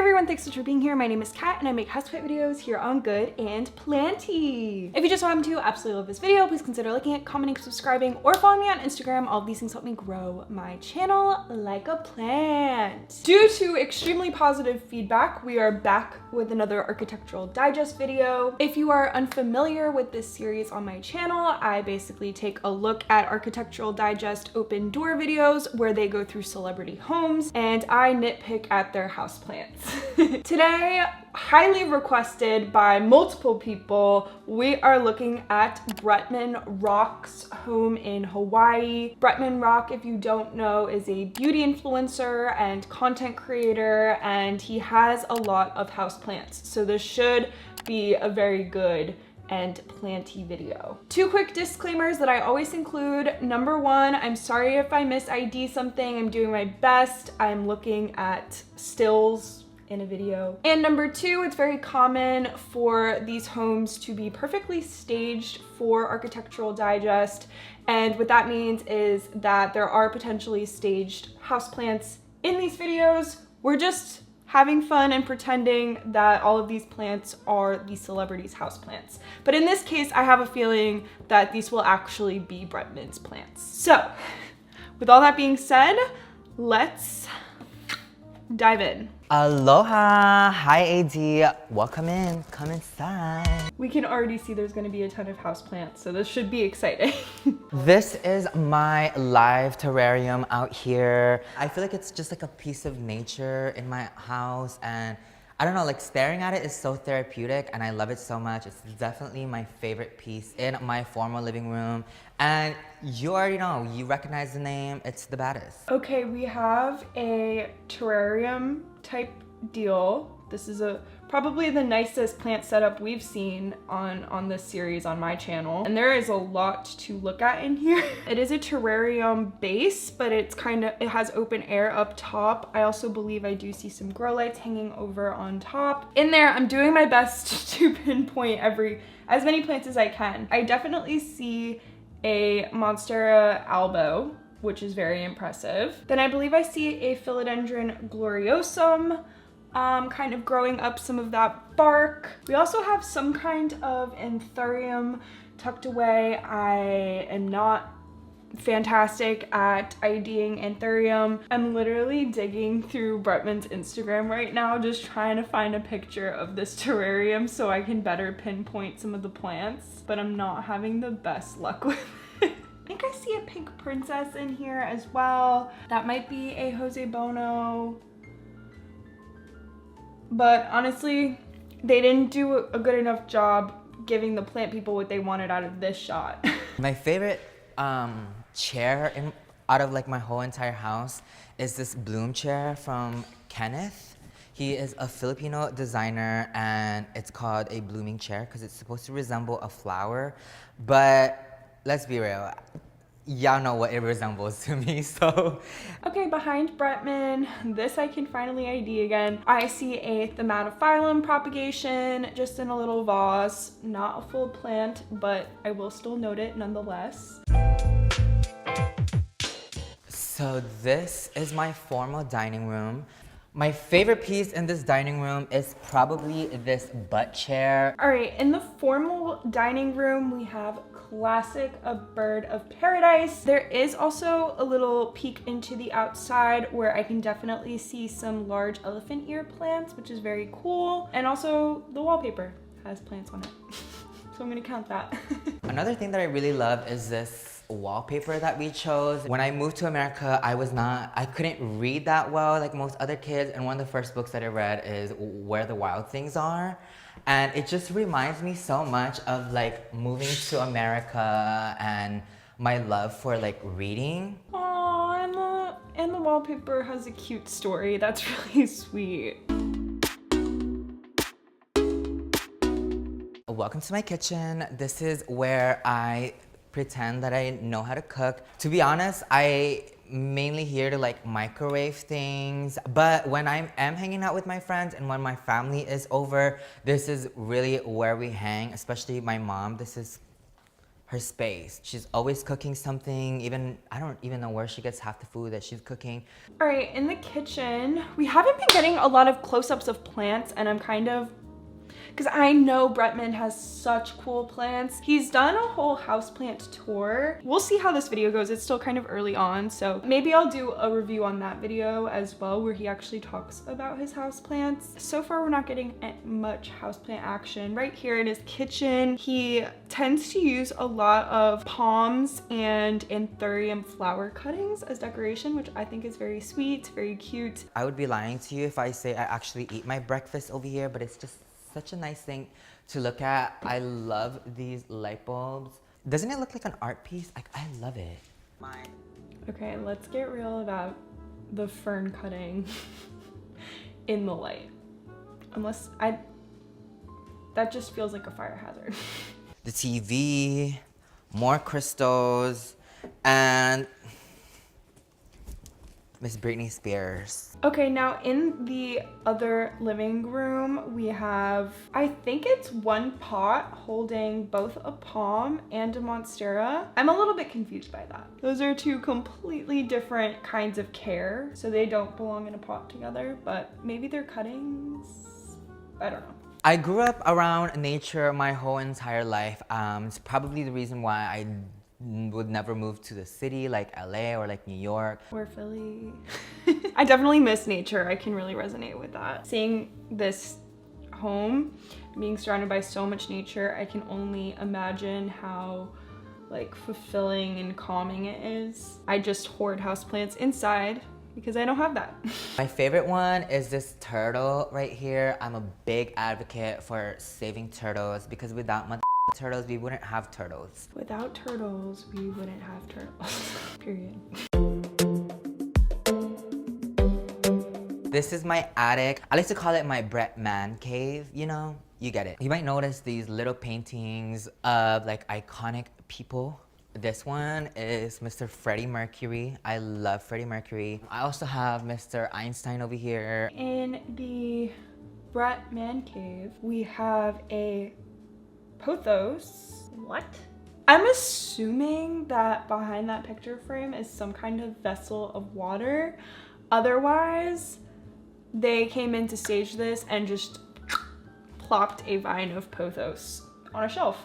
everyone, thanks so much for being here. My name is Kat and I make houseplant videos here on Good and Planty. If you just want to absolutely love this video, please consider liking it, commenting, subscribing, or following me on Instagram. All of these things help me grow my channel like a plant. Due to extremely positive feedback, we are back with another Architectural Digest video. If you are unfamiliar with this series on my channel, I basically take a look at Architectural Digest open door videos where they go through celebrity homes and I nitpick at their houseplants. Today, highly requested by multiple people, we are looking at Bretman Rock's home in Hawaii. Bretman Rock, if you don't know, is a beauty influencer and content creator, and he has a lot of houseplants. So this should be a very good and planty video. Two quick disclaimers that I always include. Number one, I'm sorry if I mis-ID something. I'm doing my best. I'm looking at stills in a video. And number two, it's very common for these homes to be perfectly staged for Architectural Digest. And what that means is that there are potentially staged houseplants in these videos. We're just having fun and pretending that all of these plants are the celebrities' houseplants. But in this case, I have a feeling that these will actually be Bretman's plants. So, with all that being said, let's dive in. Aloha, hi AD, welcome in, come inside. We can already see there's gonna be a ton of houseplants, so this should be exciting. This is my live terrarium out here. I feel like it's just like a piece of nature in my house, and I don't know, like staring at it is so therapeutic and I love it so much. It's definitely my favorite piece in my formal living room. And you already know, you recognize the name, it's the baddest. Okay, we have a terrarium type deal. This is probably the nicest plant setup we've seen on this series on my channel. And there is a lot to look at in here. It is a terrarium base, but it has open air up top. I also believe I do see some grow lights hanging over on top. In there, I'm doing my best to pinpoint as many plants as I can. I definitely see a Monstera albo, which is very impressive. Then I believe I see a Philodendron gloriosum, kind of growing up some of that bark. We also have some kind of anthurium tucked away. I am not fantastic at IDing anthurium. I'm literally digging through Bretman's Instagram right now, just trying to find a picture of this terrarium so I can better pinpoint some of the plants, but I'm not having the best luck with it. I think I see a pink princess in here as well. That might be a Jose Bono. But honestly, they didn't do a good enough job giving the plant people what they wanted out of this shot. My favorite chair out of like my whole entire house is this bloom chair from Kenneth. He is a Filipino designer and it's called a blooming chair because it's supposed to resemble a flower. But let's be real, y'all know what it resembles to me, so. Okay, behind Bretman, this I can finally ID again. I see a Thematophyllum propagation just in a little vase. Not a full plant, but I will still note it nonetheless. So this is my formal dining room. My favorite piece in this dining room is probably this butt chair. All right, in the formal dining room, we have classic A Bird of Paradise. There is also a little peek into the outside where I can definitely see some large elephant ear plants, which is very cool. And also the wallpaper has plants on it. So I'm gonna count that. Another thing that I really love is this wallpaper that we chose. When I moved to America, I couldn't read that well like most other kids, and one of the first books that I read is Where the Wild Things Are. And it just reminds me so much of like moving to America and my love for like reading. Aww, and the wallpaper has a cute story. That's really sweet. Welcome to my kitchen. This is where I pretend that I know how to cook. To be honest, I mainly here to like microwave things, but when I am hanging out with my friends and when my family is over, this is really where we hang, especially my mom. This is her space. She's always cooking something. Even I don't even know where she gets half the food that she's cooking. All right, in the kitchen, we haven't been getting a lot of close-ups of plants, and I'm kind of, because I know Bretman has such cool plants. He's done a whole houseplant tour. We'll see how this video goes. It's still kind of early on, so maybe I'll do a review on that video as well, where he actually talks about his houseplants. So far, we're not getting much houseplant action. Right here in his kitchen, he tends to use a lot of palms and anthurium flower cuttings as decoration, which I think is very sweet, very cute. I would be lying to you if I say I actually eat my breakfast over here, but it's just such a nice thing to look at. I love these light bulbs. Doesn't it look like an art piece? Like, I love it. Okay, let's get real about the fern cutting in the light. That just feels like a fire hazard. The TV, more crystals, and Miss Britney Spears. Okay, now in the other living room, we have, I think it's one pot holding both a palm and a monstera. I'm a little bit confused by that. Those are two completely different kinds of care, so they don't belong in a pot together, but maybe they're cuttings? I don't know. I grew up around nature my whole entire life. It's probably the reason why I would never move to the city like LA or like New York. Or Philly. I definitely miss nature. I can really resonate with that. Seeing this home, being surrounded by so much nature, I can only imagine how like fulfilling and calming it is. I just hoard houseplants inside because I don't have that. My favorite one is this turtle right here. I'm a big advocate for saving turtles because without turtles, we wouldn't have turtles. Without turtles, we wouldn't have turtles. Period. This is my attic. I like to call it my bretman cave, you know? You get it. You might notice these little paintings of like iconic people. This one is Mr. Freddie Mercury. I love Freddie Mercury. I also have Mr. Einstein over here. In the Bretman cave, we have a pothos. What? I'm assuming that behind that picture frame is some kind of vessel of water. Otherwise, they came in to stage this and just plopped a vine of pothos on a shelf.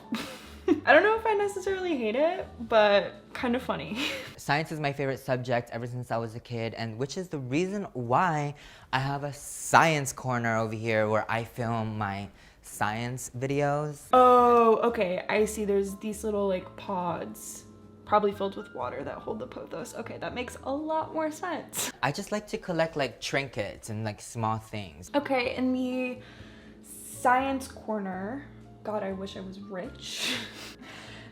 I don't know if I necessarily hate it, but kind of funny. Science is my favorite subject ever since I was a kid, and which is the reason why I have a science corner over here where I film my science videos. Oh, okay. I see. There's these little like pods, probably filled with water, that hold the pothos. Okay, that makes a lot more sense. I just like to collect like trinkets and like small things. Okay, in the science corner, God, I wish I was rich.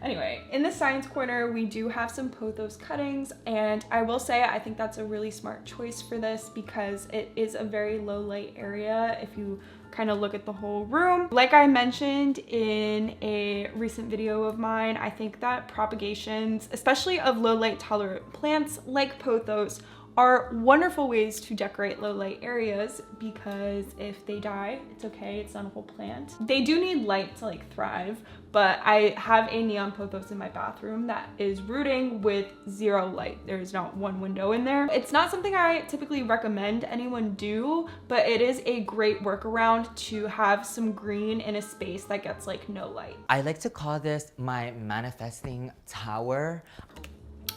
Anyway, in the science corner, we do have some pothos cuttings, and I will say I think that's a really smart choice for this because it is a very low light area if you kind of look at the whole room. Like I mentioned in a recent video of mine, I think that propagations, especially of low light tolerant plants like pothos, are wonderful ways to decorate low light areas because if they die, it's okay, it's not a whole plant. They do need light to like thrive, but I have a neon pothos in my bathroom that is rooting with zero light. There's not one window in there. It's not something I typically recommend anyone do, but it is a great workaround to have some green in a space that gets like no light. I like to call this my manifesting tower.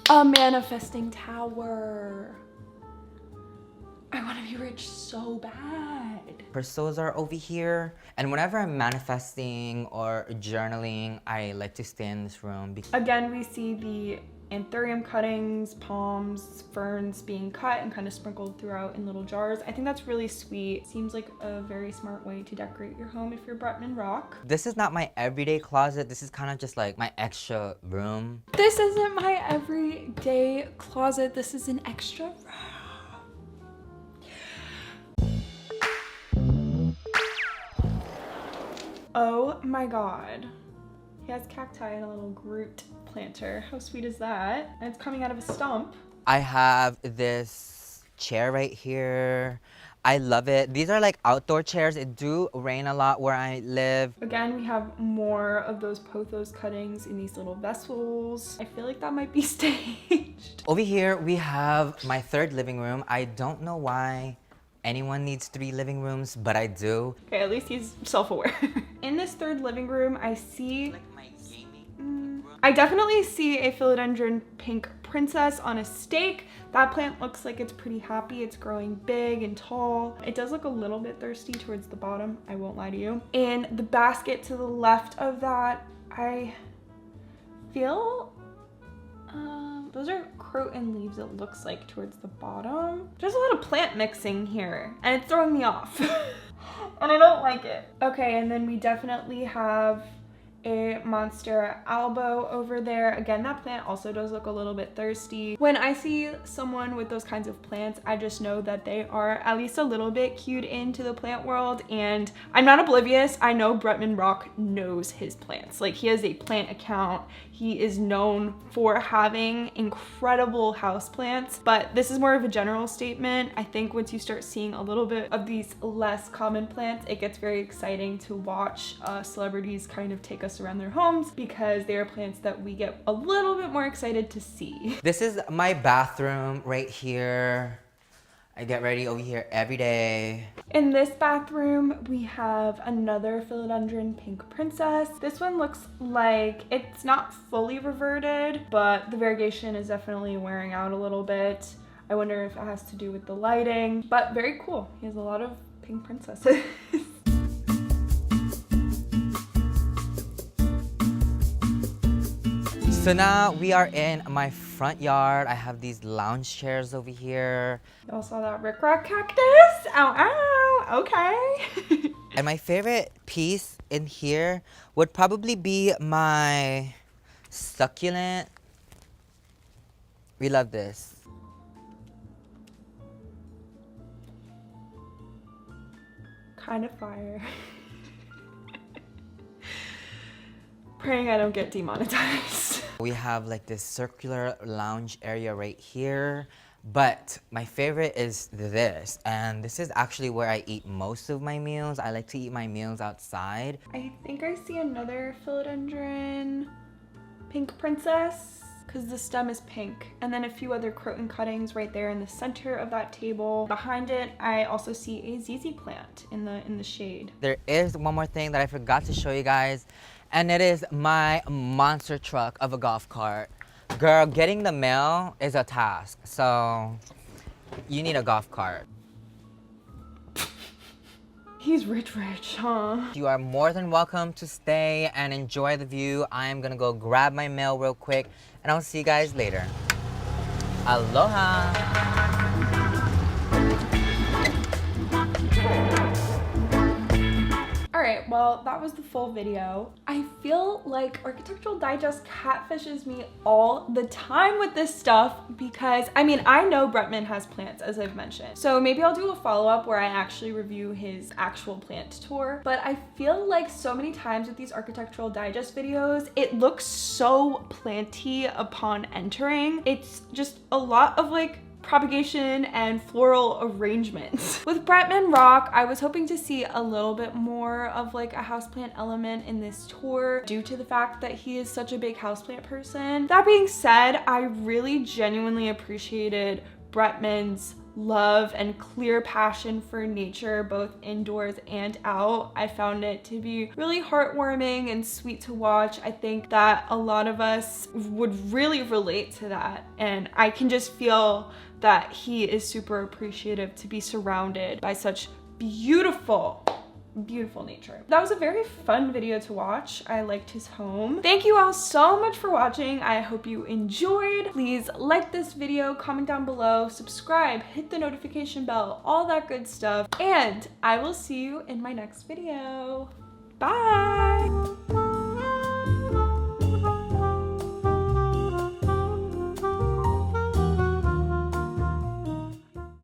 A manifesting tower. I want to be rich so bad. Crystals are over here, and whenever I'm manifesting or journaling, I like to stay in this room. Again, we see the anthurium cuttings, palms, ferns being cut and kind of sprinkled throughout in little jars. I think that's really sweet. Seems like a very smart way to decorate your home if you're Bretman rock. This is not my everyday closet. This is kind of just like my extra room. This isn't my everyday closet. This is an extra room. Oh my God. He has cacti and a little Groot planter. How sweet is that? And it's coming out of a stump. I have this chair right here. I love it. These are like outdoor chairs. It do rain a lot where I live. Again, we have more of those pothos cuttings in these little vessels. I feel like that might be staged. Over here, we have my third living room. I don't know why anyone needs 3 living rooms, but I do. Okay, at least he's self-aware. In this third living room, I see... I definitely see a philodendron pink princess on a stake. That plant looks like it's pretty happy. It's growing big and tall. It does look a little bit thirsty towards the bottom, I won't lie to you. In the basket to the left of that, I feel those are croton leaves, it looks like, towards the bottom. There's a lot of plant mixing here and it's throwing me off. And I don't like it. Okay, and then we definitely have a Monstera albo over there. Again, that plant also does look a little bit thirsty. When I see someone with those kinds of plants, I just know that they are at least a little bit cued into the plant world, and I'm not oblivious. I know Bretman Rock knows his plants. Like, he has a plant account. He is known for having incredible houseplants, but this is more of a general statement. I think once you start seeing a little bit of these less common plants, it gets very exciting to watch celebrities kind of take us around their homes, because they are plants that we get a little bit more excited to see. This is my bathroom right here. I get ready over here every day. In this bathroom, we have another philodendron pink princess. This one looks like it's not fully reverted, but the variegation is definitely wearing out a little bit. I wonder if it has to do with the lighting, but very cool. He has a lot of pink princesses. So now we are in my front yard. I have these lounge chairs over here. Y'all saw that rickrack cactus? Ow, ow, okay. And my favorite piece in here would probably be my succulent. We love this. Kind of fire. Praying I don't get demonetized. We have like this circular lounge area right here, but my favorite is this, and this is actually where I eat most of my meals. I like to eat my meals outside. I think I see another philodendron pink princess, because the stem is pink, and then a few other croton cuttings right there in the center of that table. Behind it, I also see a ZZ plant in the shade. There is one more thing that I forgot to show you guys, and it is my monster truck of a golf cart. Girl, getting the mail is a task, so you need a golf cart. He's rich, huh? You are more than welcome to stay and enjoy the view. I am gonna go grab my mail real quick, and I'll see you guys later. Aloha! Alright, well, that was the full video. I feel like Architectural Digest catfishes me all the time with this stuff because, I mean, I know Bretman has plants, as I've mentioned. So maybe I'll do a follow-up where I actually review his actual plant tour. But I feel like so many times with these Architectural Digest videos, it looks so planty upon entering. It's just a lot of like propagation and floral arrangements. With Bretman Rock, I was hoping to see a little bit more of like a houseplant element in this tour due to the fact that he is such a big houseplant person. That being said, I really genuinely appreciated Bretman's love and clear passion for nature, both indoors and out. I found it to be really heartwarming and sweet to watch. I think that a lot of us would really relate to that, and I can just feel that he is super appreciative to be surrounded by such beautiful nature. That was a very fun video to watch. I liked his home. Thank you all so much for watching. I hope you enjoyed. Please like this video, comment down below, subscribe, hit the notification bell, all that good stuff. And I will see you in my next video. Bye!